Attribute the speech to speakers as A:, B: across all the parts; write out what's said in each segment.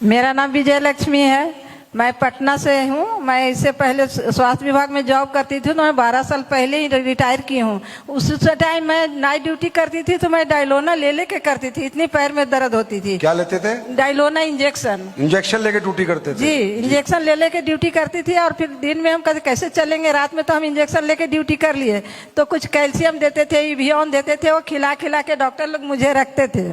A: मेरा नाम विजय लक्ष्मी है। मैं पटना से हूँ। मैं इससे पहले स्वास्थ्य विभाग में जॉब करती थी, तो मैं 12 साल पहले ही रिटायर की हूँ। उस टाइम मैं नाइट ड्यूटी करती थी, तो मैं डायलोना ले लेके करती थी, इतनी पैर में दर्द होती थी।
B: क्या लेते थे?
A: डायलोना इंजेक्शन।
B: इंजेक्शन लेके ड्यूटी करते थे?
A: जी, इंजेक्शन ले लेके ड्यूटी करती थी। और फिर दिन में हम कैसे चलेंगे, रात में तो हम इंजेक्शन लेके ड्यूटी कर लिए। तो कुछ कैल्शियम देते थे, इवियन देते थे, वो खिला खिला के डॉक्टर लोग मुझे रखते थे।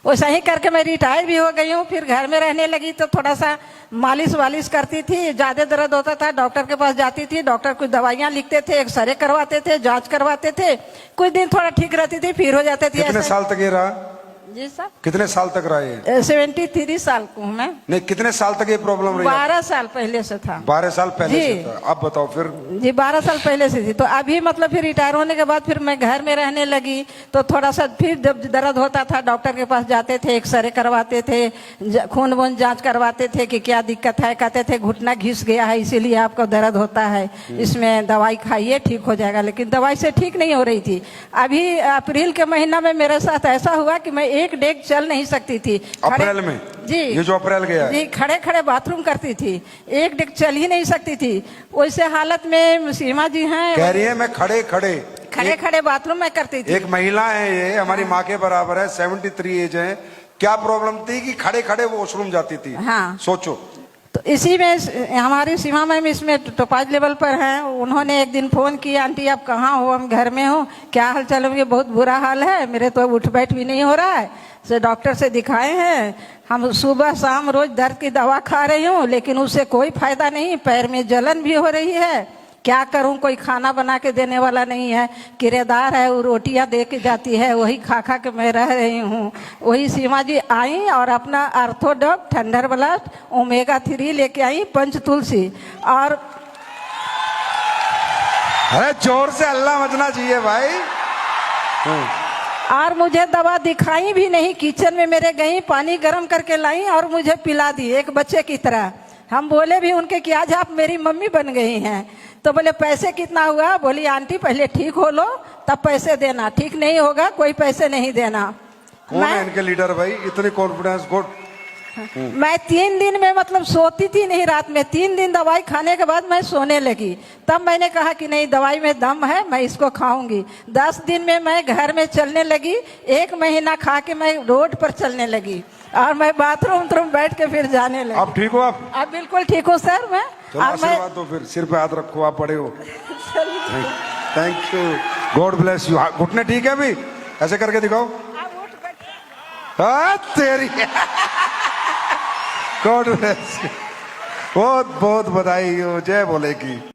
A: वैसा ही करके मैं रिटायर भी हो गई हूँ। फिर घर में रहने लगी तो थोड़ा सा मालिश वालिश करती थी। ज्यादा दर्द होता था, डॉक्टर के पास जाती थी। डॉक्टर कुछ दवाइयाँ लिखते थे, एक्सरे करवाते थे, जांच करवाते थे। कुछ दिन थोड़ा ठीक रहती थी, फिर हो जाते थे।
B: कितने साल तक ये रहा?
A: जी सर।
B: कितने साल तक रहा ये?
A: 73 साल को हूँ मैं।
B: नहीं, कितने साल तक ये प्रॉब्लम रही?
A: 12 साल पहले से था।
B: 12 साल पहले से था। अब बताओ फिर।
A: जी, 12 साल पहले से थी। तो अभी मतलब फिर रिटायर होने के बाद फिर मैं घर में रहने लगी, तो थोड़ा सा फिर जब दर्द होता था, डॉक्टर के पास जाते थे, एक्सरे करवाते थे, खून वून जांच करवाते थे कि क्या दिक्कत है। कहते थे घुटना घिस गया है, इसीलिए आपको दर्द होता है, इसमें दवाई खाइए ठीक हो जाएगा। लेकिन दवाई से ठीक नहीं हो रही थी। अभी अप्रैल के महीना में मेरे साथ ऐसा हुआ कि मैं एक डेग चल नहीं सकती थी।
B: अप्रैल में?
A: जी, ये
B: जो अप्रैल गया है।
A: जी, खड़े खड़े बाथरूम करती थी, एक डेग चल ही नहीं सकती थी। वैसे हालत में सीमा जी हैं,
B: कह रही है मैं खड़े
A: खड़े बाथरूम में करती थी।
B: एक महिला है, ये हमारी माँ के बराबर है, 73 एज है। क्या प्रॉब्लम थी कि खड़े खड़े वो वॉशरूम जाती थी?
A: हाँ,
B: सोचो।
A: तो इसी में हमारी सीमा मैम इसमें टॉप लेवल पर हैं। उन्होंने एक दिन फोन किया, आंटी आप कहाँ हो? हम घर में हो, क्या हाल चाल है? बहुत बुरा हाल है, मेरे तो उठ बैठ भी नहीं हो रहा है, से डॉक्टर से दिखाए हैं हम, सुबह शाम रोज दर्द की दवा खा रही हूँ, लेकिन उससे कोई फायदा नहीं, पैर में जलन भी हो रही है। क्या करूं? कोई खाना बना के देने वाला नहीं है, किराएदार है, वो रोटियां दे के जाती है, वही खा खा के मैं रह रही हूँ। वही सीमा जी आई और अपना आर्थोडॉक, थंडर ब्लास्ट, ओमेगा 3 लेके आई, पंच तुलसी। और
B: अरे जोर से अल्लाह मचना चाहिए भाई।
A: और मुझे दवा दिखाई भी नहीं, किचन में मेरे गई, पानी गर्म करके लाई और मुझे पिला दी एक बच्चे की तरह। हम बोले भी उनके कि आज आप मेरी मम्मी बन गई हैं। तो बोले पैसे कितना हुआ? बोली आंटी पहले ठीक हो लो तब पैसे देना, ठीक नहीं होगा कोई पैसे नहीं देना।
B: कौन है इनके लीडर भाई? इतनी कॉन्फिडेंस? गुड।
A: मैं 3 दिन में मतलब सोती थी नहीं रात में। 3 दिन दवाई खाने के बाद मैं सोने लगी। तब मैंने कहा कि नहीं, दवाई में दम है, मैं इसको खाऊंगी। 10 दिन में मैं घर में चलने लगी। 1 महीना खा के मैं रोड पर चलने लगी और मैं बाथरूम बैठ के फिर जाने लगी।
B: अब ठीक हो आप?
A: अब बिल्कुल ठीक हो सर मैं।
B: आशीर्वाद दो फिर, सिर पे हाथ रखो, आप बड़े हो। Thank you, God bless you. घुटने ठीक है अभी? ऐसे करके दिखाओ। तेरी गॉड ब्लेस यू। बहुत बहुत बधाई हो, जय बोले की।